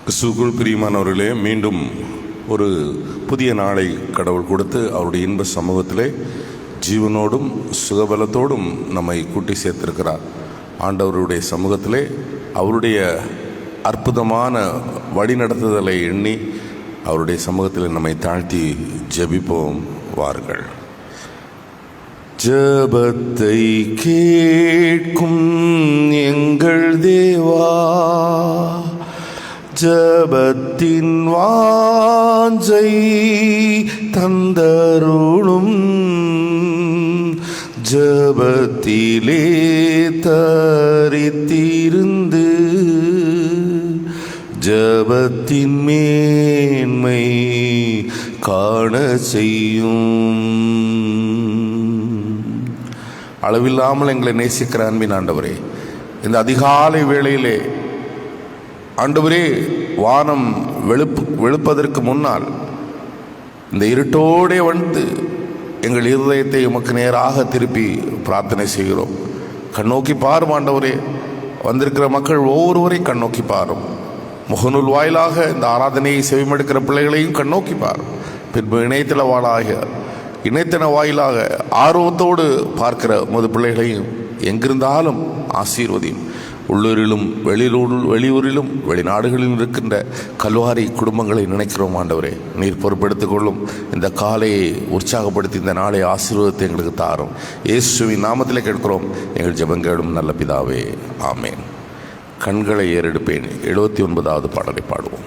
கிறிஸ்துவுக்குள் பிரியமானவர்களே, மீண்டும் ஒரு புதிய நாளை கடவுள் கொடுத்து அவருடைய இன்ப சமூகத்திலே ஜீவனோடும் சுகபலத்தோடும் நம்மை கூட்டி சேர்த்திருக்கிறார். ஆண்டவருடைய சமூகத்திலே அவருடைய அற்புதமான வழிநடத்துதலை எண்ணி அவருடைய சமூகத்தில் நம்மை தாழ்த்தி ஜெபிப்போம் வாருங்கள். ஜெபத்தை கேட்கும் எங்கள் தேவா, ஜெபத்தின் வாஞ்சை தந்தருளும், ஜெபத்திலே தரித்திருந்து ஜெபத்தின் மேன்மை காண செய்யும். அளவில்லாமல் எங்களை நேசிக்கிற அன்பின் ஆண்டவரே, இந்த அதிகாலை வேளையிலே ஆண்டவரே, வானம் வெளுப்பதற்கு முன்னால் இந்த இருட்டோடே வந்து எங்கள் இருதயத்தை உமக்கு நேராக திருப்பி பிரார்த்தனை செய்கிறோம். கண்ணோக்கி பாரும் ஆண்டவரே, வந்திருக்கிற மக்கள் ஒவ்வொருவரையும் கண்ணோக்கி பாரும். முகநூல் வாயிலாக இந்த ஆராதனையை செவிமடுக்கிற பிள்ளைகளையும் கண்ணோக்கி பாரும். பின்பு இணையத்தன வாயிலாக ஆர்வத்தோடு பார்க்கிற உமது பிள்ளைகளையும் எங்கிருந்தாலும் ஆசீர்வதியும். உள்ளூரிலும் வெளியூரிலும் வெளிநாடுகளிலும் இருக்கின்ற கல்வாரி குடும்பங்களை நினைக்கிறோம் ஆண்டவரே. நீர் பொறுப்பெடுத்துக் கொள்ளும். இந்த காலையை உற்சாகப்படுத்தி இந்த நாளை ஆசீர்வாதத்தை எங்களுக்கு தாரும். இயேசுவின் நாமத்திலே கேட்கிறோம் எங்கள் ஜெபங்களும் நல்ல பிதாவே, ஆமேன். கண்களை ஏறெடுப்பேன். 79வது பாடலை பாடுவோம்.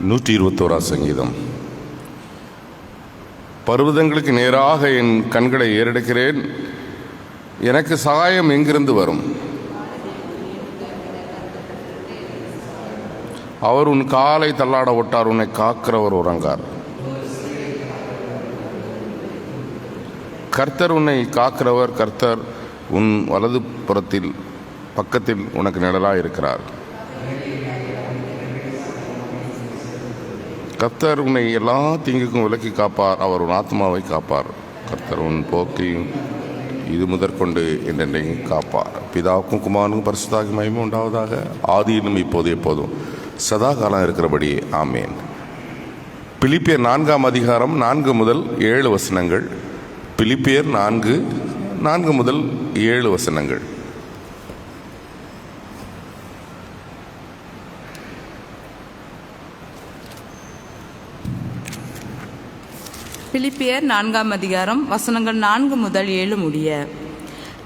121 சங்கீதம். பர்வதங்களுக்கு நேராக என் கண்களை ஏறெடுக்கிறேன், எனக்கு சகாயம் எங்கிருந்து வரும்? அவர் உன் காலை தள்ளாட ஒட்டார், உன்னை காக்கிறவர் உறங்கார். கர்த்தர் உன்னை காக்கிறவர், கர்த்தர் உன் வலது புறத்தில் பக்கத்தில் உனக்கு நிழலாக இருக்கிறார். கர்த்தர் உன்னை எல்லா தீங்குக்கும் விலக்கி காப்பார், அவர் உன் ஆத்மாவை காப்பார். கர்த்தர் உன் போக்கையும் இது முதற்கொண்டு என்றென்றையும் காப்பார். பிதாவுக்கும் குமாரனுக்கும் பரிசுத்தாகி மகிமை உண்டாவதாக, ஆதியிலும் இப்போது எப்போதும் சதா காலம் இருக்கிறபடி ஆமேன். பிலிப்பியர் 4ஆம் அதிகாரம் 4 முதல் 7 வசனங்கள். பிலிப்பியர் 4 முதல் 7 வசனங்கள். பிலிப்பியர் 4ஆம் அதிகாரம் வசனங்கள் 4 முதல் 7 முடிய.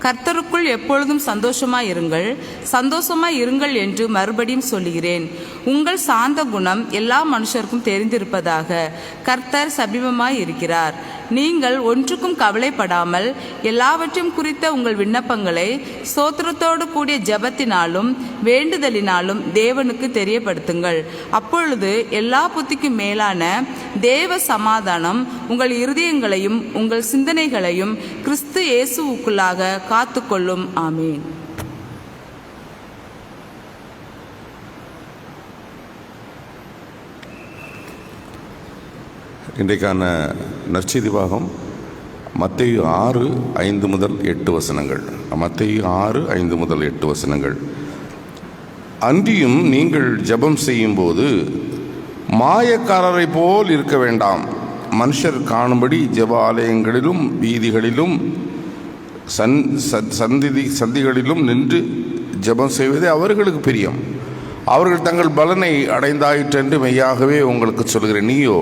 கர்த்தருக்குள் எப்பொழுதும் சந்தோஷமாய் இருங்கள் என்று மறுபடியும் சொல்லுகிறேன். உங்கள் சாந்த குணம் எல்லா மனுஷருக்கும் தெரிந்திருப்பதாக. கர்த்தர் சமீபமாய் இருக்கிறார். நீங்கள் ஒன்றுக்கும் கவலைப்படாமல் எல்லாவற்றையும் குறித்த உங்கள் விண்ணப்பங்களை ஸ்தோத்திரத்தோடு கூடிய ஜெபத்தினாலும் வேண்டுதலினாலும் தேவனுக்கு தெரியப்படுத்துங்கள். அப்பொழுது எல்லா புத்திக்கும் மேலான தேவ சமாதானம் உங்கள் இருதயங்களையும் உங்கள் சிந்தனைகளையும் கிறிஸ்து இயேசுவுக்குள்ளாக காத்துக்கொள்ளும். ஆமேன். இன்றைக்கான நற்செய்தி பாகம் மத்தேயு 6:5 முதல் 8 வசனங்கள். மத்தேயு 6:5 முதல் 8 வசனங்கள். அன்றியும் நீங்கள் ஜெபம் செய்யும்போது மாயக்காரரை போல் இருக்க வேண்டாம். மனுஷர் காணும்படி ஜெப ஆலயங்களிலும் வீதிகளிலும் சந்திகளிலும் நின்று ஜெபம் செய்வதே அவர்களுக்கு பிரியம். அவர்கள் தங்கள் பலனை அடைந்தாயிற்றென்று மெய்யாகவே உங்களுக்கு சொல்கிறேன். நீயோ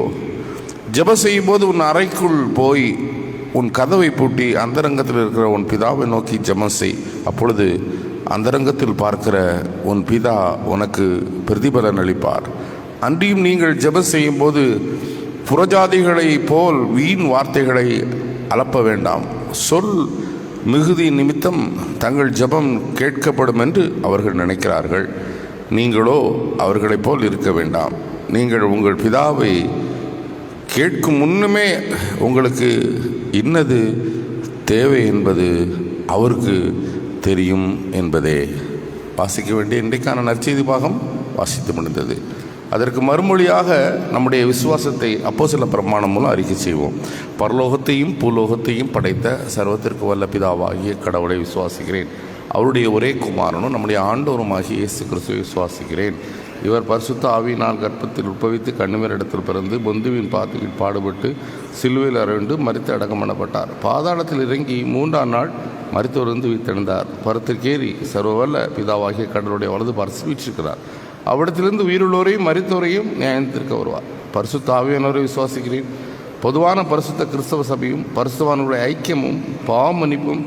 ஜெபம் செய்யும்போது உன் அறைக்குள் போய் உன் கதவை பூட்டி அந்தரங்கத்தில் இருக்கிற உன் பிதாவை நோக்கி ஜெபம் செய். அப்பொழுது அந்தரங்கத்தில் பார்க்கிற உன் பிதா உனக்கு பிரதிபலன் அளிப்பார். அன்றியும் நீங்கள் ஜெபம் செய்யும்போது புறஜாதிகளை போல் வீண் வார்த்தைகளை அலப்ப வேண்டாம். சொல் மிகுதி நிமித்தம் தங்கள் ஜெபம் கேட்கப்படும் என்று அவர்கள் நினைக்கிறார்கள். நீங்களோ அவர்களைப் போல் இருக்க வேண்டாம். நீங்கள் உங்கள் பிதாவை கேட்கும் முன்னுமே உங்களுக்கு இன்னது தேவை என்பது அவருக்கு தெரியும் என்பதே. வாசிக்க வேண்டிய இன்றைக்கான நற்செய்தி பாகம் வாசித்து முடிந்தது. அதற்கு மறுமொழியாக நம்முடைய விசுவாசத்தை அப்போஸ்தல பிரமாணம் மூலம் அறிக்கை செய்வோம். பரலோகத்தையும் பூலோகத்தையும் படைத்த சர்வத்திற்கு வல்ல பிதாவாகிய கடவுளை விசுவாசிக்கிறேன். அவருடைய ஒரே குமாரனும் நம்முடைய ஆண்டவருமாகிய இயேசு கிறிஸ்துவை விசுவாசிக்கிறேன். இவர் பரிசுத்த ஆவியினால் கர்ப்பத்தில் உட்பவித்து கன்னிமரிடத்தில் பிறந்து பொந்துவின் பாத்தியில் பாடுபட்டு சிலுவையில் அறைந்து மரித்து அடக்கம் பண்ணப்பட்டார். பாதாளத்தில் இறங்கி 3ஆம் நாள் மரித்தோரிருந்து உயிர்த்தெழுந்தார். பரத்திற்கேறி சர்வவல்ல பிதாவாகிய கடவுளுடைய வலது பார்த்து வீற்றிருக்கிறார். அவ்விடத்திலிருந்து உயிருள்ளோரையும் மரித்தோரையும் நியாயத்திற்கு வருவார். பரிசுத்த ஆவியானவரை விசுவாசிக்கிறேன். பொதுவான பரிசுத்த கிறிஸ்தவ சபையும் பரிசுத்தவான்களுடைய ஐக்கியமும் பாவமன்னிப்பும்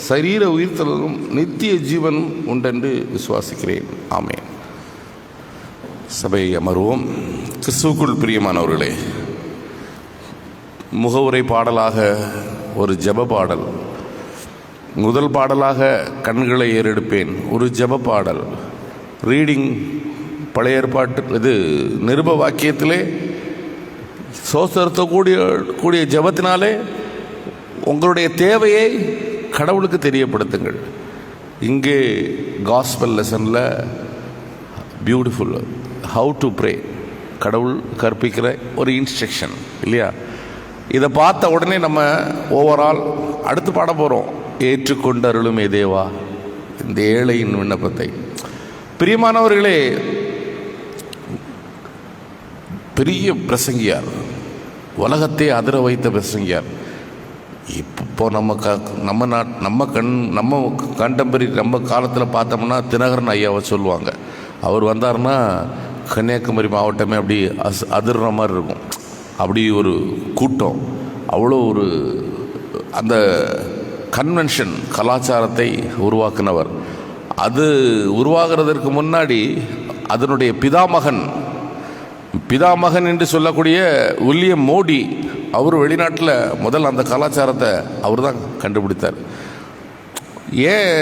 சரீர உயிர்த்தலும் நித்திய ஜீவனும் உண்டென்று விசுவாசிக்கிறேன். ஆமென். சபையை அமர்வோம். கிறிஸ்துவுக்குள் பிரியமானவர்களே, முகவுரை பாடலாக ஒரு ஜெப பாடல். முதல் பாடலாக கண்களை ஏறெடுப்பேன் ஒரு ஜெப பாடல். ரீடிங் பழைய ஏற்பாட்டு இது நிருப வாக்கியத்திலே சோசரத்தை கூடிய ஜெபத்தினாலே உங்களுடைய தேவையை கடவுளுக்கு தெரியப்படுத்துங்கள். இங்கே காஸ்பல் லெசனில் பியூட்டிஃபுல் ஹவு டு ப்ரே கடவுள் கற்பிக்கிற ஒரு இன்ஸ்ட்ரக்ஷன் இல்லையா? இதை பார்த்த உடனே நம்ம ஓவரால் அடுத்து பாட போகிறோம். ஏற்றுக்கொண்டு அருளுமே தேவா இந்த ஏழையின் விண்ணப்பத்தை. பிரியமானவர்களே, பெரிய பிரசங்கியார், உலகத்தை அதிர வைத்த பிரசங்கியார். இப்போ நம்ம கண்டம்பரி நம்ம காலத்தில் பார்த்தோம்னா தினகரன் ஐயாவை சொல்லுவாங்க. அவர் வந்தார்னா கன்னியாகுமரி மாவட்டமே அப்படி அதிர்ற மாதிரி இருக்கும். அப்படி ஒரு கூட்டம், அவ்வளோ ஒரு அந்த கன்வென்ஷன் கலாச்சாரத்தை உருவாக்குனவர். அது உருவாகிறதற்கு முன்னாடி அதனுடைய பிதாமகன் பிதாமகன் என்று சொல்லக்கூடிய வில்லியம் மோடி, அவர் வெளிநாட்டில் முதல் அந்த கலாச்சாரத்தை அவர் தான் கண்டுபிடித்தார். ஏன்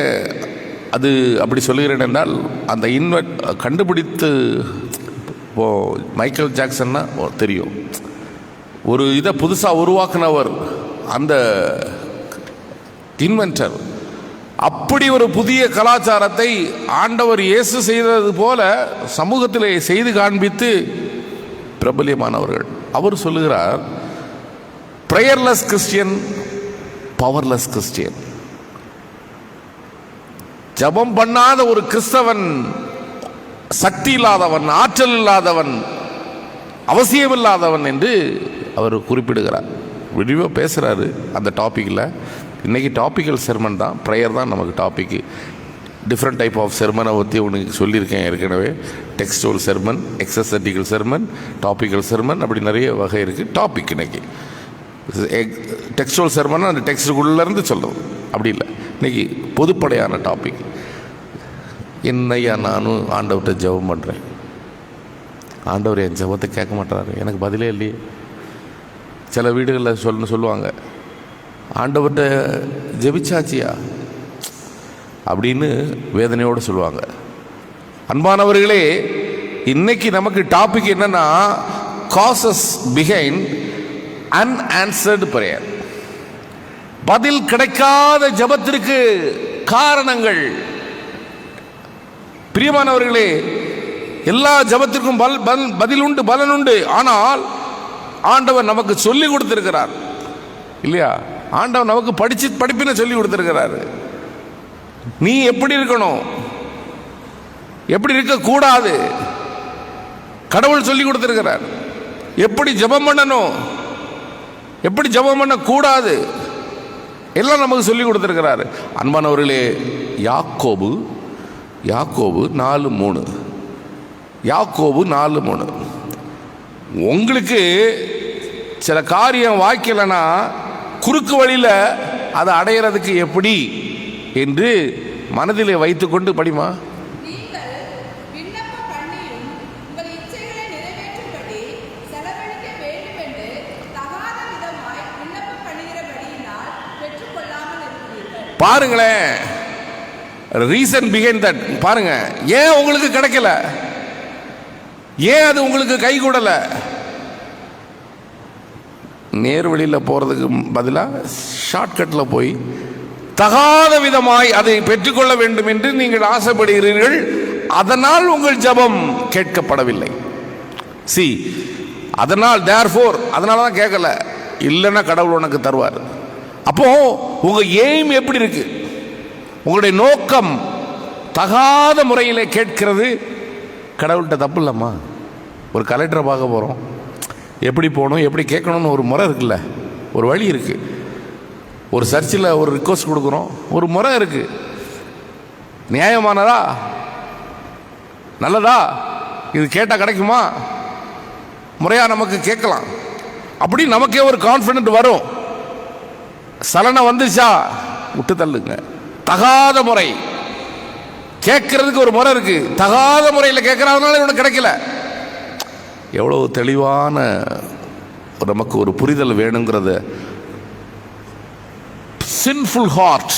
அது அப்படி சொல்லுகிறேன் என்றால், அந்த கண்டுபிடித்து இப்போது மைக்கேல் ஜாக்சன்னா தெரியும், ஒரு இதை புதுசாக உருவாக்குனவர், அந்த இன்வென்டர். அப்படி ஒரு புதிய கலாச்சாரத்தை ஆண்டவர் இயேசு செய்தது போல சமூகத்திலே செய்து காண்பித்து பிரபல்யமானவர்கள். அவர் சொல்லுகிறார், பிரேயர்லெஸ் கிறிஸ்டியன், பவர்லெஸ் கிறிஸ்டியன். ஜபம் பண்ணாத ஒரு கிறிஸ்தவன் சக்தி இல்லாதவன், ஆற்றல் இல்லாதவன், அவசியமில்லாதவன் என்று அவர் குறிப்பிடுகிறார். விரிவாக பேசுகிறாரு அந்த டாப்பிக்கில். இன்றைக்கி டாப்பிக்கல் செர்மன் தான், ப்ரேயர் தான் நமக்கு டாப்பிக்கு. டிஃப்ரெண்ட் டைப் ஆஃப் செர்மனை பற்றி உனக்கு சொல்லியிருக்கேன் ஏற்கனவே. Textual sermon, exegetical sermon, topical sermon, அப்படி நிறைய வகை இருக்குது. டாபிக் இன்றைக்கி டெக்ஸ்டுவல் செர்மன் அந்த டெக்ஸ்டுக்குள்ளேருந்து சொல்கிறது, அப்படி இல்லை. இன்றைக்கி பொதுப்படையான டாபிக். என்னையா நானும் ஆண்டவர்கிட்ட ஜெபம் பண்ணுறேன், ஆண்டவர் என் ஜெபத்தை கேட்க மாட்டாரு, எனக்கு பதிலே இல்லையே. சில வீடுகளில் சொல்லுவாங்க, ஆண்டவர்கிட்ட ஜெபிச்சாச்சியா அப்படின்னு வேதனையோடு சொல்லுவாங்க. அன்பானவர்களே, இன்னைக்கு நமக்கு டாபிக் என்னன்னா, காசஸ் பிஹைண்ட் அன்ஆன்சர்டு பிரேயர். பதில் கிடைக்காத ஜெபத்திற்கு காரணங்கள். பிரியமானவர்களே, எல்லா ஜெபத்திற்கும் பதில் உண்டு, பலன் உண்டு. ஆனால் ஆண்டவர் நமக்கு சொல்லி கொடுத்திருக்கிறார் இல்லையா? ஆண்டவர் நமக்கு படிப்பினை சொல்லி கொடுத்திருக்கிறார். நீ எப்படி இருக்கணும், எப்படி இருக்கக்கூடாது, கடவுள் சொல்லி கொடுத்திருக்கிறார். எப்படி ஜெபம் பண்ணணும், எப்படி ஜெபம் பண்ண கூடாது, எல்லாம் நமக்கு சொல்லி கொடுத்திருக்கிறார். அன்பானவர்களே, யாக்கோபு 4:3, யாக்கோபு 4:3. உங்களுக்கு சில காரியம் வாய்க்கலைன்னா குறுக்கு வழியில் அதை அடையிறதுக்கு எப்படி என்று மனதிலே வைத்துக்கொண்டு படிமா. பாருங்களேன், ரீசன் பிஹைண்ட் தட் பாருங்க. ஏன் உங்களுக்கு கிடைக்கல, ஏன் அது உங்களுக்கு கை கூடல? நேர் வழியில் போகிறதுக்கு பதிலாக ஷார்ட்கட்டில் போய் தகாத விதமாய் அதை பெற்றுக்கொள்ள வேண்டும் என்று நீங்கள் ஆசைப்படுகிறீர்கள். அதனால் உங்கள் ஜெபம் கேட்கப்படவில்லை. அதனால் அதனால தான் கேட்கல, இல்லைன்னா கடவுள் உனக்கு தருவார். அப்போ உங்க எய்ம் எப்படி இருக்கு, உங்களுடைய நோக்கம் தகாத முறையிலே கேட்கிறது. கடவுள்கிட்ட தப்பு இல்லைம்மா. ஒரு கலெக்டரை பார்க்க போகிறோம், எப்படி போகணும், எப்படி கேட்கணும்னு ஒரு முறை இருக்குல்ல, ஒரு வழி இருக்குது. ஒரு சர்ச்சில் ஒரு ரிக்வஸ்ட் கொடுக்குறோம், ஒரு முறை இருக்குது. நியாயமானதா, நல்லதா, இது கேட்டால் கிடைக்குமா, முறையாக நமக்கு கேட்கலாம், அப்படி நமக்கே ஒரு கான்ஃபிடென்ட் வரும். சலனை வந்துச்சா விட்டு தள்ளுங்க. தகாத முறை கேட்கறதுக்கு ஒரு முறை இருக்கு, தகாத முறையில் கேட்கறதுனால இவனுக்கு கிடைக்கல. எவ்வளவு தெளிவான நமக்கு ஒரு புரிதல் வேணுங்கிறத. சின்ஃபுல் ஹார்ட்,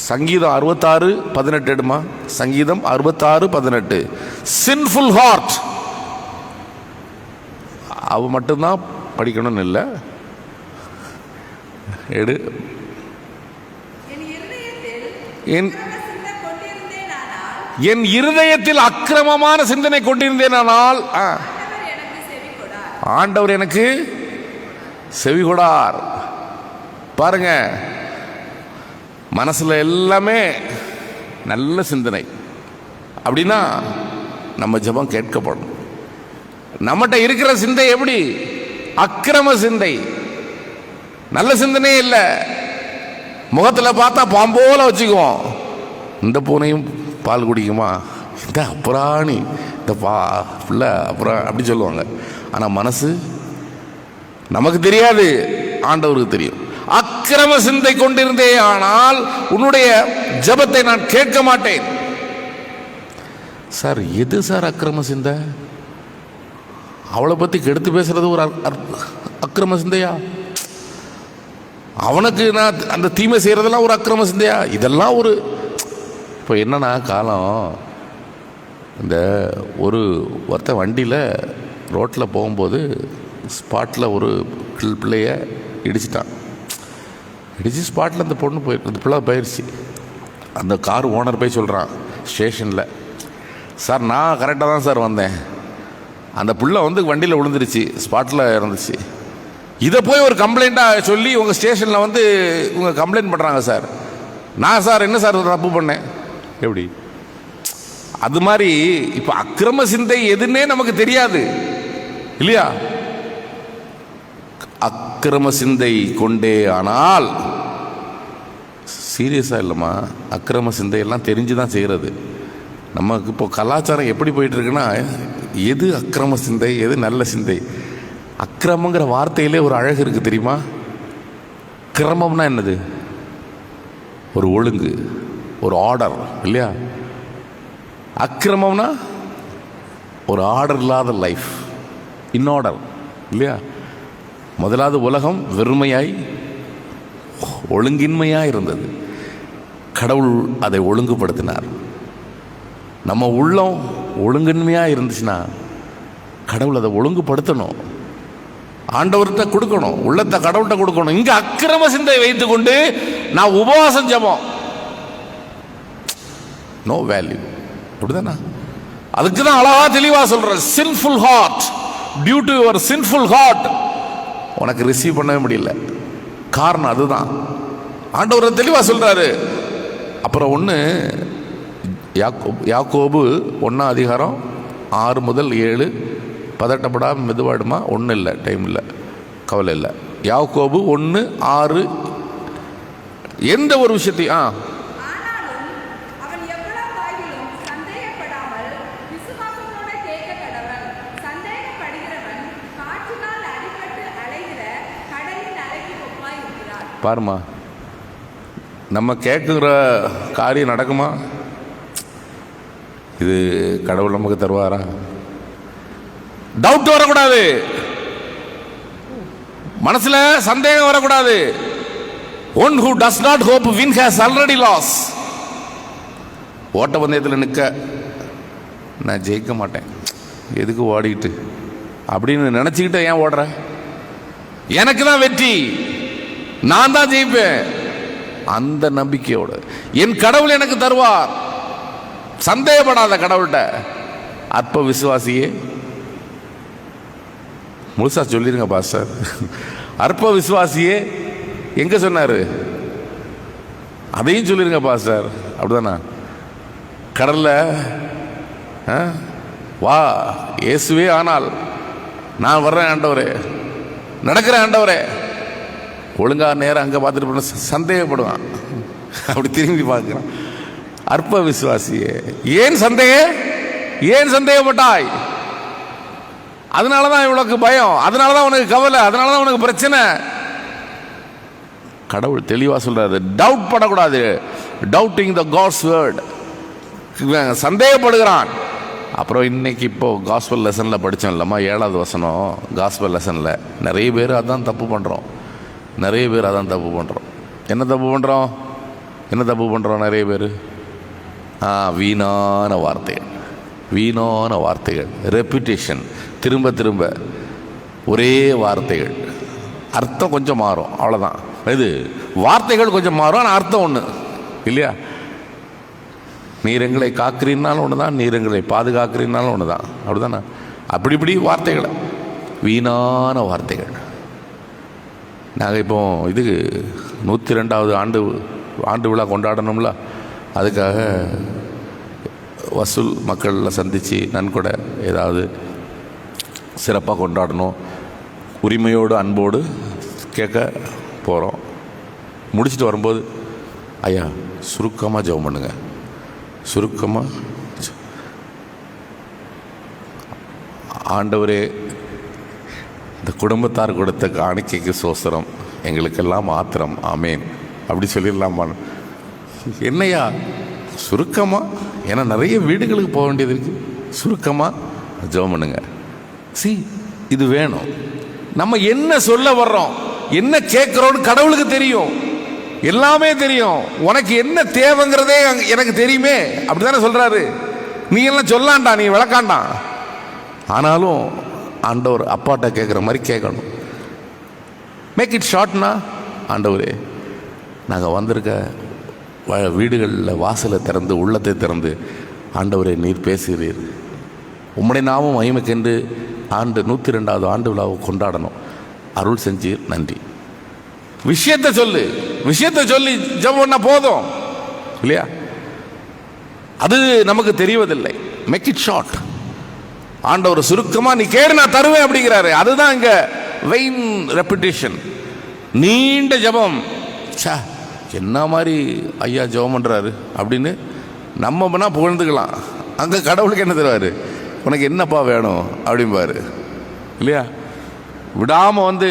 சங்கீதம் 66:18 எடுமா. சங்கீதம் 66:18. சின்ஃபுல் ஹார்ட் அவ மட்டும்தான் படிக்கணும்னு இல்லை, எடு. என் இருதயத்தில் அக்கிரமமான சிந்தனை கொண்டிருந்தேனால் ஆண்டவர் எனக்கு செவி கொடார். பாருங்க, மனசுல எல்லாமே நல்ல சிந்தனை அப்படின்னா நம்ம ஜெபம் கேட்கப்படும். நம்மகிட்ட இருக்கிற சிந்தை எப்படி? அக்கிரம சிந்தை, நல்ல சிந்தனையே இல்லை. முகத்தில் பார்த்தா பாம்போல வச்சுக்குவோம். இந்த பூனையும் பால் குடிக்குமா, இந்த அப்புறாணி, இந்த பிள்ளை அப்புறம் அப்படி சொல்லுவாங்க. ஆனால் மனசு நமக்கு தெரியாது, ஆண்டவருக்கு தெரியும். அக்கிரம சிந்தை கொண்டிருந்தே ஆனால் உன்னுடைய ஜெபத்தை நான் கேட்க மாட்டேன். சார் எது சார் அக்கிரம சிந்தை? அவளை பற்றி கெடுத்து பேசுறது ஒரு அக்கிரம சிந்தையா? அவனுக்கு நான் அந்த தீமை செய்கிறதெல்லாம் ஒரு அக்கிரம சிந்தையா? இதெல்லாம் ஒரு இப்போ என்னன்னா காலம், இந்த ஒருத்தன் வண்டியில் ரோட்டில் போகும்போது ஸ்பாட்டில் ஒரு பிள்ளைய இடிச்சிட்டான். இடிச்சு ஸ்பாட்டில் அந்த பொண்ணு அந்த பிள்ளை போயிடுச்சு. அந்த கார் ஓனர் போய் சொல்கிறான் ஸ்டேஷனில், சார் நான் கரெக்டாக தான் சார் வந்தேன், அந்த பிள்ளை வண்டியில் விழுந்துருச்சு, ஸ்பாட்டில் இறந்துச்சு. இதை போய் ஒரு கம்ப்ளைண்ட்டாக சொல்லி உங்கள் ஸ்டேஷனில் இவங்க கம்ப்ளைண்ட் பண்ணுறாங்க சார். நான் சார் என்ன சார் தப்பு பண்ணேன்? எப்படி? அது மாதிரி இப்போ அக்கிரம சிந்தை எதுன்னே நமக்கு தெரியாது இல்லையா? அக்கிரம சிந்தை கொண்டே ஆனால் சீரியஸாக இல்லைம்மா, அக்கிரம சிந்தையெல்லாம் தெரிஞ்சு தான் செய்கிறது. நமக்கு இப்போ கலாச்சாரம் எப்படி போயிட்டு இருக்குன்னா, எது அக்கிரம சிந்தை எது நல்ல சிந்தை? அக்கிரமங்கிற வார்த்தையிலே ஒரு அழகு இருக்குது தெரியுமா? கிரமம்னா என்னது? ஒரு ஒழுங்கு, ஒரு ஆர்டர் இல்லையா? அக்கிரமம்னா ஒரு ஆர்டர் இல்லாத லைஃப், இன்ஆர்டர் இல்லையா? முதலாவது உலகம் வெறுமையாய் ஒழுங்கின்மையாக இருந்தது, கடவுள் அதை ஒழுங்குபடுத்தினார். நம்ம உள்ளம் ஒழுங்கின்மையாக இருந்துச்சுன்னா கடவுள் அதை ஒழுங்குபடுத்தணும், ஆண்டவர்கிட்ட கொடுக்கணும், உள்ளத்தை கடவுள்கிட்ட கொடுக்கணும். இங்கே அக்கிரம சிந்தை வைத்து கொண்டு நான் உபவாசம் ஜெபம், நோ வேல்யூ. அப்படிதானா? அதுக்கு தான் அழகா தெளிவா சொல்றேன், sinful heart, due to your sinful heart உனக்கு ரிசீவ் பண்ணவே முடியல. காரணம் அதுதான். ஆண்டவர் தெளிவா சொல்றாரு. அப்புறம் ஒன்று யாக்கோபு 1 அதிகாரம் 6 முதல் 7, பதட்டப்படாம மெதுவாடுமா, ஒன்றும் இல்லை, டைம் இல்லை, கவலை இல்லை. யாக்கோபு 1:6 எந்த ஒரு விஷயத்தையும் பாருமா, நம்ம கேட்குற காரியம் நடக்குமா? இது கடவுள் நமக்கு தருவாரா? டவுட் வரக்கூடாது, மனசுல சந்தேகம் வரக்கூடாது. One who does not hope win has already lost. ஓட்ட பந்தயத்தில் நிற்க நான் ஜெயிக்க மாட்டேன், எதுக்கு ஓடிக்கிட்டு அப்படின்னு நினச்சிக்கிட்ட ஏன் ஓடுற? எனக்கு தான் வெற்றி, நான் தான் ஜெயிப்பேன், அந்த நம்பிக்கையோடு என் கடவுள் எனக்கு தருவார். சந்தேகப்படாத கடவுள்கிட்ட. அற்ப விசுவாசியே, முழுசா சொல்லிருங்க பாஸ்டர். அற்ப விசுவாசியே எங்க சொன்னாரு? அதையும் சொல்லிருங்க பாஸ்டர். அப்படிதானா? கடல்ல வா இயேசுவே, ஆனால் நான் வர்றேன் ஆண்டவரே, நடக்கிறேன் ஆண்டவரே. ஒழுங்கா நேரம் அங்கே பார்த்துட்டு சந்தேகப்படுவான், அப்படி திரும்பி பார்க்குறான். அற்ப விசுவாசியே, ஏன் சந்தேகப்பட்டாய்? அதனாலதான் இவனுக்கு பயம், அதனாலதான் உனக்கு கவலை, அதனாலதான் உனக்கு பிரச்சனை. கடவுள் தெளிவா சொல்றாரு, டவுட் படக்கூடாது. Doubting the gods word, சந்தேகப்படுகிறான். அப்புறம் இன்னைக்கு இப்போ காஸ்பல் லெசன்ல படித்தோம் இல்லம்மா, 7வது வசனம் காஸ்பல் லெசன்ல. நிறைய பேர் அதான் தப்பு பண்ணுறோம். என்ன தப்பு பண்ணுறோம்? நிறைய பேர் வீணான வார்த்தைகள், ரெப்புடேஷன், திரும்ப ஒரே வார்த்தைகள், அர்த்தம் கொஞ்சம் மாறும், அவ்வளோதான். இது வார்த்தைகள் கொஞ்சம் மாறும், ஆனால் அர்த்தம் ஒன்று இல்லையா? நீர் எங்களை காக்கிறீன்னாலும் ஒன்று தான், நீர் எங்களை பாதுகாக்கிறீன்னாலும் ஒன்று தான். அப்படிதானே? இப்படி வார்த்தைகளை, வீணான வார்த்தைகள். நாங்கள் இப்போ இதுக்கு 102வது ஆண்டு விழா கொண்டாடணும்ல, அதுக்காக வசூல் மக்களில் சந்தித்து நன்கொடை ஏதாவது சிறப்பாக கொண்டாடணும், உரிமையோடு அன்போடு கேட்க போகிறோம். முடிச்சுட்டு வரும்போது ஐயா சுருக்கமாக ஜெபம் பண்ணுங்க, ஆண்டவரே இந்த குடும்பத்தார் கொடுத்த காணிக்கைக்கு சோசரம், எங்களுக்கெல்லாம் ஆத்திரம், ஆமேன் அப்படி சொல்லிடலாமா? என்னையா சுருக்கமாக, ஏன்னா நிறைய வீடுகளுக்கு போக வேண்டியது இருக்குது. சுருக்கமாக ஜெபம் பண்ணுங்க. இது வேணும். நம்ம என்ன சொல்ல வர்றோம், என்ன கேட்கிறோம்னு கடவுளுக்கு தெரியும், எல்லாமே தெரியும். உனக்கு என்ன தேவைங்கிறதே எனக்கு தெரியுமே, அப்படித்தானே சொல்றாரு. நீ எல்லாம் சொல்லாண்டா, நீ விளக்காண்டான். ஆனாலும் ஆண்டவர் அப்பாட்ட கேட்குற மாதிரி கேட்கணும். மேக் இட் ஷார்ட்னா, ஆண்டவரே நாங்கள் வந்திருக்க வீடுகளில் வாசலை திறந்து உள்ளத்தை திறந்து ஆண்டவரே நீர் பேசுகிறீர், உம்முடைய நாமம் மகிமைக்கென்று ஆண்டு 102வது ஆண்டு விழாவை கொண்டாடணும், அருள் செஞ்சீர், நன்றி. விஷயத்தை சொல்லு, விஷயத்தை சொல்லி ஜெபம் பண்ணா போதும் இல்லையா? அது நமக்கு தெரிவதில்லை. Make it short. ஆண்டவர் சுருக்கமா நீ கேடு நான் தருவேன் அப்படிங்கிறாரு. அதுதான் இங்க வெயின் ரெப்பிட்டேஷன், நீண்ட ஜெபம். என்ன மாதிரி ஐயா ஜெபம் பண்றாரு அப்படின்னு நம்ம பண்ணா புகழ்ந்துக்கலாம். அங்க கடவுளுக்கு என்ன தருவாரு, உனக்கு என்னப்பா வேணும் அப்படிம்பாரு இல்லையா? விடாம வந்து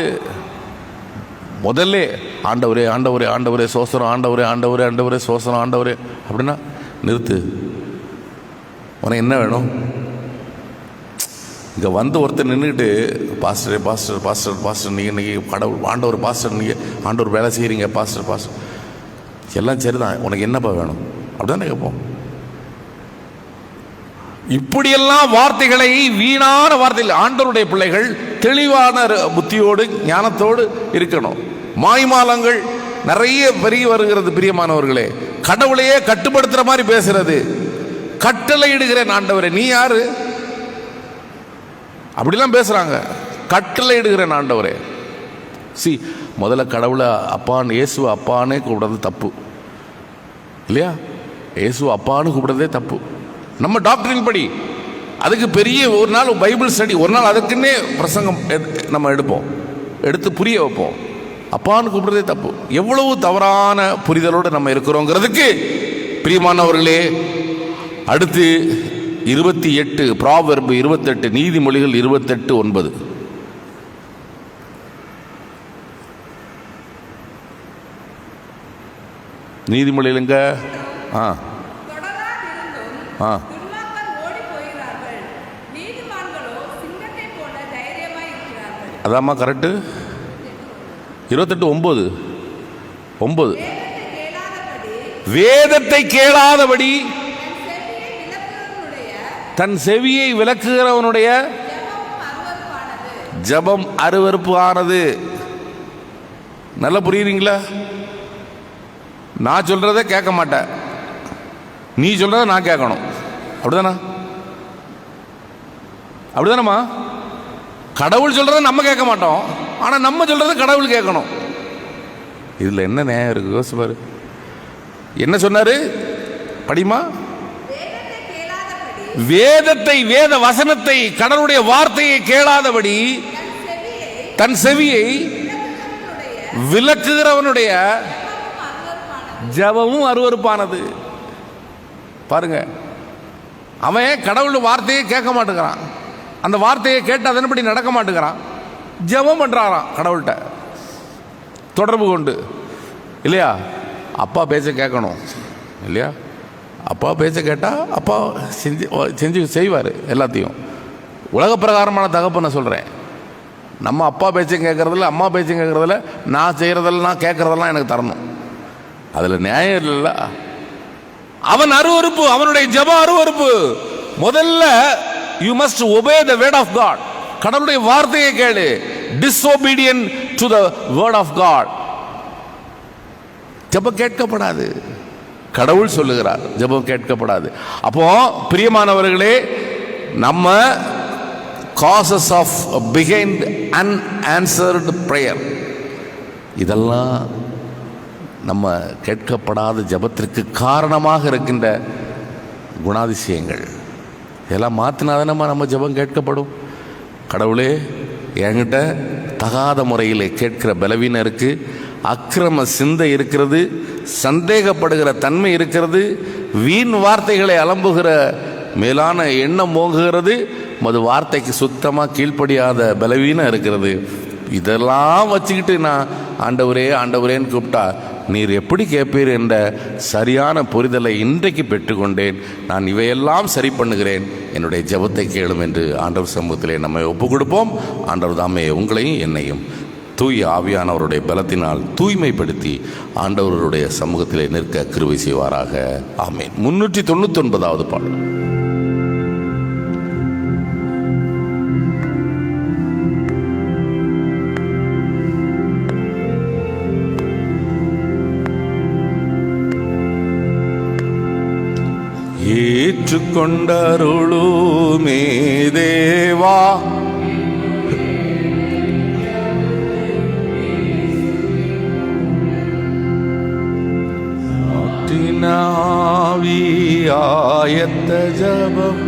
முதல்ல ஆண்டவரே ஆண்டவரே ஆண்டவரே சோசரம், ஆண்டவரே ஆண்டவரே ஆண்டவரே சோசரம், ஆண்டவரே அப்படின்னா நிறுத்து. உனக்கு என்ன வேணும்? இங்கே வந்து ஒருத்தர் நின்றுக்கிட்டு பாஸ்டர் பாஸ்டர் பாஸ்டர் பாஸ்டர் நீங்கள் இன்றைக்கி கடவுள் ஆண்டவர் பாஸ்டர், நீங்கள் ஆண்டவர் வேலை செய்கிறீங்க பாஸ்டர் பாஸ்டர், எல்லாம் சரிதான், உனக்கு என்னப்பா வேணும் அப்படிதானே கேட்போம். இப்படியெல்லாம் வார்த்தைகளை, வீணான வார்த்தைகள். ஆண்டவருடைய பிள்ளைகள் தெளிவான புத்தியோடு ஞானத்தோடு இருக்கணும். மாய்மாலங்கள் நிறைய பெருகி வருகிறது பிரியமானவர்களே. கடவுளையே கட்டுப்படுத்துற மாதிரி பேசுறது. கட்டளை இடுகிறேன் ஆண்டவரே, நீ யாரு அப்படிலாம் பேசுறாங்க. கட்டளை இடுகிறேன் ஆண்டவரே. முதல்ல கடவுளை அப்பான்னு, இயேசுவை அப்பானே கூப்பிடுறது தப்பு இல்லையா? இயேசுவை அப்பான்னு கூப்பிடுறதே தப்பு. நம்ம டாக்டரின் படி அதுக்கு பெரிய ஒரு நாள் பைபிள் ஸ்டடி, ஒரு நாள் அதுக்குன்னே பிரசங்கம் நம்ம எடுத்து புரிய வைப்போம். அப்பான்னு கூப்பிடுறதே தப்பு. எவ்வளவு தவறான புரிதலோடு நம்ம இருக்கிறோங்கிறதுக்கு பிரியமானவர்களே, அடுத்து 28 ப்ராவெர்பு 28, நீதிமொழிகள் 28:9. நீதிமொழியிலுங்க அதாம்மா கரெக்டு. 28:9. வேதத்தை கேளாதபடி தன் செவியை விலக்குகிறவனுடைய ஜெபம் அருவருப்பு ஆனது. நல்லா புரியுறீங்களா? நான் சொல்றதை கேட்க மாட்டேன், நீ சொல்றதை நான் கேட்கணும். அப்படிதானா? அப்படிதானம்மா? கடவுள் சொல்றதை நம்ம கேட்க மாட்டோம், ஆனா நம்ம சொல்றதை கடவுள் கேட்கணும். இதுல என்ன நியாயம் இருக்கு? யோசிச்சு பாரு. என்ன சொன்னாரு படிமா? வேதத்தை, வேத வசனத்தை, கடவுளுடைய வார்த்தையை கேளாதபடி தன் செவியை விலக்குகிறவனுடைய ஜெபமும் அருவருப்பானது. பாருங்க, அவன் கடவுள் வார்த்தையை கேட்க மாட்டேங்கிறான், அந்த வார்த்தையை கேட்டு அதன்படி நடக்க மாட்டேங்கிறான், ஜெபம் பண்றாராம் கடவுள்கிட்ட தொடர்பு கொண்டு இல்லையா? அப்பா பேச்ச கேட்கணும் இல்லையா? அப்பா பேச்ச கேட்டால் அப்பா செஞ்சு செய்வார் எல்லாத்தையும். உலக பிரகாரமான தகப்பனை சொல்கிறேன். நம்ம அப்பா பேச்சையும் கேட்கறதில்ல, அம்மா பேச்சையும் கேட்கறதில்ல, நான் செய்கிறதெல்லாம் நான் கேட்கறதெல்லாம் எனக்கு தரணும், அதில் நியாயம் இல்லைல்ல. அவன் அருவருப்பு, அவனுடைய ஜெபம் அருவருப்பு. முதல்ல you must obey the word of God. கடவுளுடைய வார்த்தையை கேளு. Disobedient to the word of God. ஜெபம் கேட்கப்படாது. கடவுள் சொல்லுகிறார், ஜெபம் கேட்கப்படாது. அப்போ பிரியமானவர்களே, நம்ம causes of behind unanswered prayer, இதெல்லாம் நம்ம கேட்கப்படாத ஜெபத்திற்கு காரணமாக இருக்கின்ற குணாதிசயங்கள். இதெல்லாம் மாற்றினாதான் நம்ம ஜெபம் கேட்கப்படும். கடவுளே, என்கிட்ட தகாத முறையில் கேட்கிற பலவீனம் இருக்கு, அக்கிரம சிந்தை இருக்கிறது, சந்தேகப்படுகிற தன்மை இருக்கிறது, வீண் வார்த்தைகளை அலம்புகிற மேலான எண்ணம் மோங்குகிறது, மது வார்த்தைக்கு சுத்தமாக கீழ்ப்படியாத பலவீனம் இருக்கிறது. இதெல்லாம் வச்சுக்கிட்டு நான் ஆண்டவரே ஆண்டவரேன்னு கூப்பிட்டா நீர் எப்படி கேட்பீர் என்ற சரியான புரிதலை இன்றைக்கு பெற்றுக்கொண்டேன். நான் இவையெல்லாம் சரி பண்ணுகிறேன், என்னுடைய ஜெபத்தை கேளும் என்று ஆண்டவர் சமூகத்திலே நம்மை ஒப்பு கொடுப்போம். ஆண்டவர் தாமே உங்களையும் என்னையும் தூய ஆவியானவருடைய பலத்தினால் தூய்மைப்படுத்தி ஆண்டவருடைய சமூகத்திலே நிற்க கிருபை செய்வாராக. ஆமென். 399வது பாடல். ஏற்றுக்கொண்டருளுமே தேவா, ஆவியாயத்த ஜபம்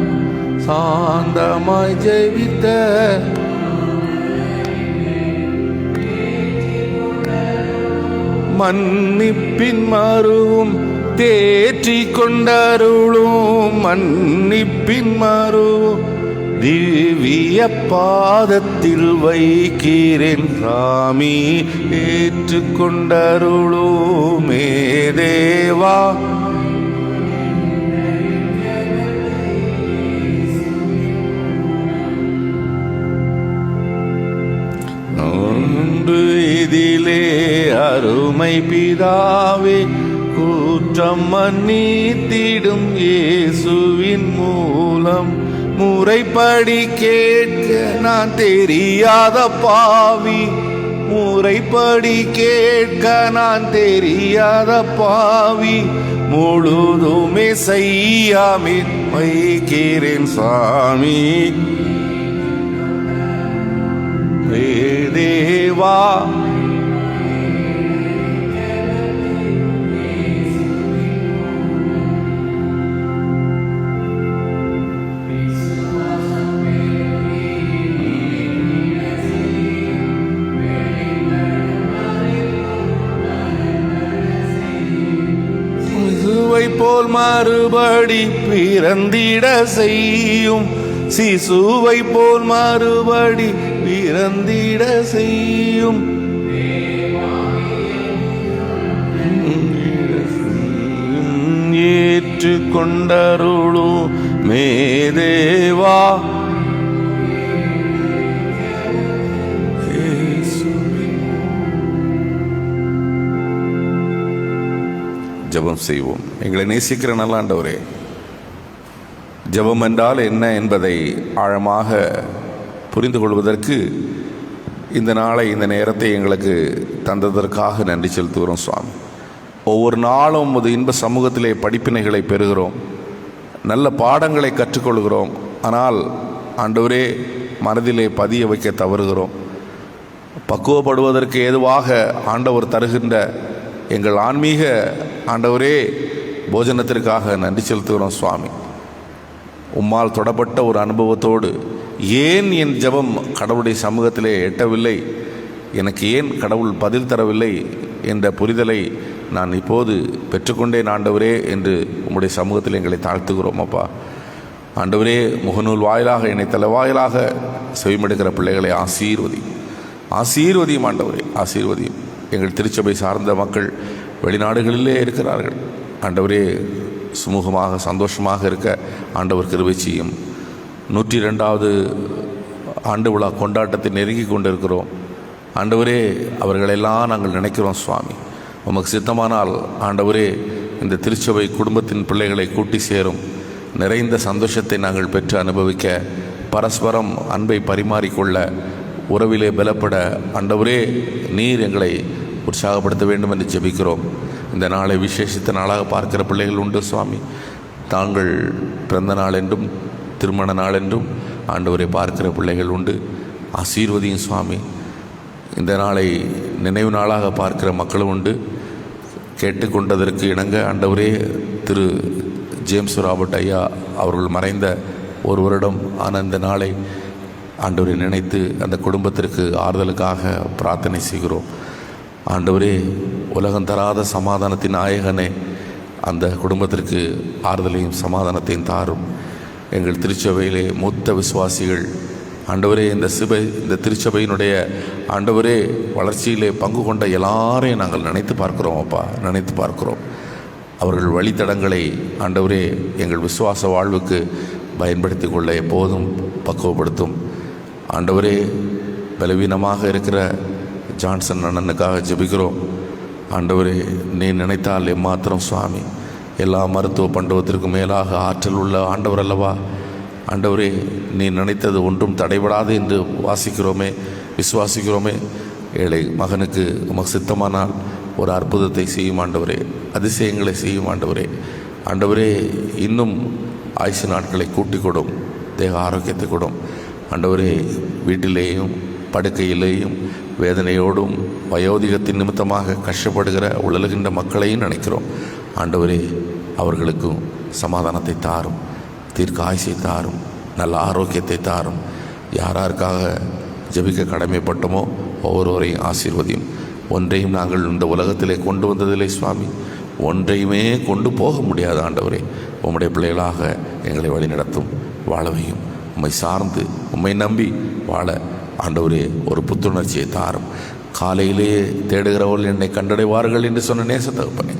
சாந்தமாய் ஜெபித்த மன்னிப்பின் மருவும் தேற்றி கொண்டருளும் மன்னிப்பின் மருவும் திவ்ய பாதத்தில் வைக்கிறேன் சாமி. ஏற்றுக்கொண்டருளுமே தேவா, ஒன்று இதிலே அருமை பிதாவே, குற்றம் மன்னித்திடும் இயேசுவின் மூலம் முறைப்படி கேட்க நான் தெரியாத பாவி, முறைப்படி கேட்க நான் தெரியாத பாவி, முழுதுமே செய்யாமே வைக்கிறேன் சாமி. தேவா, போல் மறுபடி பிறந்திட செய்யும், சிசுவை போல் மறுபடி பிறந்திட செய்யும், ஏற்றுக்கொண்டருளும் மேதேவா. ஜெபம் செய்வோம். எங்களை நேசிக்கிற நல்ல ஆண்டவரே, ஜெபம் என்றால் என்ன என்பதை ஆழமாக புரிந்து கொள்வதற்கு இந்த நாளை இந்த நேரத்தை எங்களுக்கு தந்ததற்காக நன்றி செலுத்துகிறோம் சுவாமி. ஒவ்வொரு நாளும் ஒரு இன்ப சமூகத்திலே படிப்பினைகளை பெறுகிறோம், நல்ல பாடங்களை கற்றுக்கொள்கிறோம். ஆனால் ஆண்டவரே, மனதிலே பதிய வைக்க தவறுகிறோம். பக்குவப்படுவதற்கு ஏதுவாக ஆண்டவர் தருகின்ற எங்கள் ஆன்மீக ஆண்டவரே போஜனத்திற்காக நன்றி செலுத்துகிறோம் சுவாமி. உம்மால் தொடப்பட்ட ஒரு அனுபவத்தோடு ஏன் என் ஜெபம் கடவுளுடைய சமூகத்திலே எட்டவில்லை, எனக்கு ஏன் கடவுள் பதில் தரவில்லை என்ற புரிதலை நான் இப்போது பெற்றுக்கொண்டேன் ஆண்டவரே என்று உம்முடைய சமூகத்தில் எங்களை தாழ்த்துகிறோம் அப்பா. ஆண்டவரே, முகநூல் வாயிலாக என்னை தலைவாயிலாக செவிமடுக்கிற பிள்ளைகளை ஆசீர்வதியும் ஆண்டவரே, ஆசீர்வதியும். எங்கள் திருச்சபை சார்ந்த மக்கள் வெளிநாடுகளிலே இருக்கிறார்கள் ஆண்டவரே, சுமூகமாக சந்தோஷமாக இருக்க ஆண்டவர் கிருபை செய்யும். 102வது ஆண்டு விழா கொண்டாட்டத்தை நெருங்கி கொண்டிருக்கிறோம் ஆண்டவரே. அவர்களெல்லாம் நாங்கள் நினைக்கிறோம் சுவாமி. உமக்கு சித்தமானால் ஆண்டவரே, இந்த திருச்சபை குடும்பத்தின் பிள்ளைகளை கூட்டி சேரும் நிறைந்த சந்தோஷத்தை நாங்கள் பெற்று அனுபவிக்க, பரஸ்பரம் அன்பை பரிமாறிக்கொள்ள, உறவிலே பலப்பட ஆண்டவரே நீர் எங்களை உற்சாகப்படுத்த வேண்டும் என்று ஜெபிக்கிறோம். இந்த நாளை விசேஷித்த நாளாக பார்க்கிற பிள்ளைகள் உண்டு சுவாமி. தாங்கள் பிறந்த நாள் என்றும் திருமண நாள் என்றும் ஆண்டவரை பார்க்கிற பிள்ளைகள் உண்டு. ஆசீர்வதியும் சுவாமி. இந்த நாளை நினைவு நாளாக பார்க்கிற மக்களும் உண்டு. கேட்டுக்கொண்டதற்கு இணங்க ஆண்டவரே, திரு ஜேம்ஸ் ராபர்ட் ஐயா அவர்கள் மறைந்த ஒரு வருடம் ஆன இந்த நாளை ஆண்டவரை நினைத்து அந்த குடும்பத்திற்கு ஆறுதலுக்காக பிரார்த்தனை செய்கிறோம். ஆண்டவரே, உலகம் தராத சமாதானத்தின் நாயகனே, அந்த குடும்பத்திற்கு ஆறுதலையும் சமாதானத்தையும் தாரும். எங்கள் திருச்சபையிலே மூத்த விசுவாசிகள் ஆண்டவரே, இந்த திருச்சபையினுடைய ஆண்டவரே வளர்ச்சியிலே பங்கு கொண்ட எல்லாரையும் நாங்கள் நினைத்து பார்க்கிறோம் அப்பா, நினைத்து பார்க்கிறோம். அவர்கள் வழித்தடங்களை ஆண்டவரே எங்கள் விசுவாச வாழ்வுக்கு பயன்படுத்தி கொள்ள எப்போதும் பக்குவப்படுத்தும். ஆண்டவரே, பலவீனமாக இருக்கிற ஜான்சன் அண்ணனுக்காக ஜெபிக்கிறோம். ஆண்டவரே, நீ நினைத்தால் எம்மாத்திரம் சுவாமி. எல்லா மருத்துவ பண்டவத்திற்கும் மேலாக ஆற்றல் உள்ள ஆண்டவர் அல்லவா. ஆண்டவரே, நீ நினைத்தது ஒன்றும் தடைபடாது என்று வாசிக்கிறோமே, விசுவாசிக்கிறோமே. ஏழை மகனுக்கு உமக்கு சித்தமானால் ஒரு அற்புதத்தை செய்யும் ஆண்டவரே, அதிசயங்களை செய்யும் ஆண்டவரே. ஆண்டவரே, இன்னும் ஆயுசு நாட்களை கூட்டிக் கொடும், தேக ஆரோக்கியத்தை கொடும் ஆண்டவரே. வீட்டிலேயும் படுக்கையிலேயும் வேதனையோடும் வயோதிகத்தின் நிமித்தமாக கஷ்டப்படுகிற உழலுகின்ற மக்களையும் நினைக்கிறோம் ஆண்டவரே. அவர்களுக்கும் சமாதானத்தை தாரும், தீர்க்க ஆயுசை தாரும், நல்ல ஆரோக்கியத்தை தாரும். யாராருக்காக ஜெபிக்க கடமைப்பட்டோமோ ஒவ்வொருவரையும் ஆசீர்வதியும். ஒன்றையும் நாங்கள் இந்த உலகத்திலே கொண்டு வந்ததில்லை சுவாமி, ஒன்றையுமே கொண்டு போக முடியாத ஆண்டவரே. உம்முடைய பிள்ளைகளாக எங்களை வழிநடத்தும், வாழவையும். உம்மை சார்ந்து உம்மை நம்பி வாழ ஆண்டவரே ஒரு புத்துணர்ச்சியை தாரும். காலையிலேயே தேடுகிறவர்கள் என்னை கண்டடைவார்கள் என்று சொன்ன நேசத்தகப்பனே,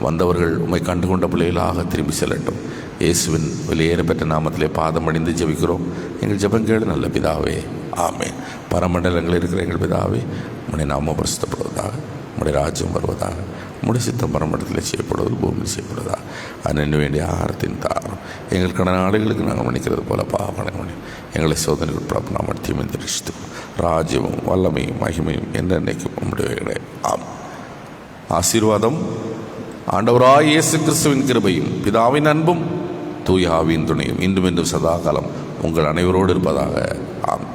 வந்தவர்கள் உம்மை கண்டுகொண்ட பிள்ளைகளாக திரும்பி செல்லட்டும். இயேசுவின் வெளியேற பெற்ற நாமத்திலே பாதம் அணிந்து ஜெபிக்கிறோம் எங்கள் ஜெபங்கேடு நல்ல பிதாவே, ஆமென். பரமண்டலங்களில் இருக்கிற எங்கள் பிதாவே, உம்முடைய நாமம் பரிசுத்தப்படுவதாக, உம்முடைய ராஜ்யம் வருவதாக, உம்முடைய சித்தம் பரமண்டலத்தில் செய்யப்படுவது பூமியில் செய்யப்படுவதாக. அன்ன வேண்டிய ஆகாரத்தின் தாரம் எங்கள் கடனாளிகளுக்கு நாங்கள் மன்னிக்கிறது போல பாவனை எங்களை சோதனைக்கு உட்பட நாம் தீமையை தரிசித்து ராஜ்யமும் வல்லமையும் மகிமையும் என்னென்னைக்கும் உம்முடைய ஆம். ஆசீர்வாதம் ஆண்டவராய் இயேசு கிறிஸ்துவின் கிருபையும் பிதாவின் அன்பும் தூய ஆவியின் துணையும் இன்றும் இன்றும் சதாகாலம் உங்கள் அனைவரோடு இருப்பதாக. ஆம்.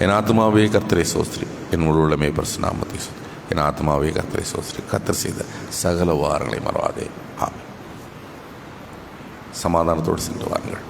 என் ஆத்மாவே கர்த்தரை சோஸ்திரி, என் முழு உள்ளமே பரிசுநாமத்தை சோஸ்திரி. என் ஆத்மாவே கர்த்தரை சோஸ்திரி, கர்த்தர் செய்த சகல வாரங்களை மறவாதே. ஆம். சமாதானத்தோடு சென்று வாருங்கள்.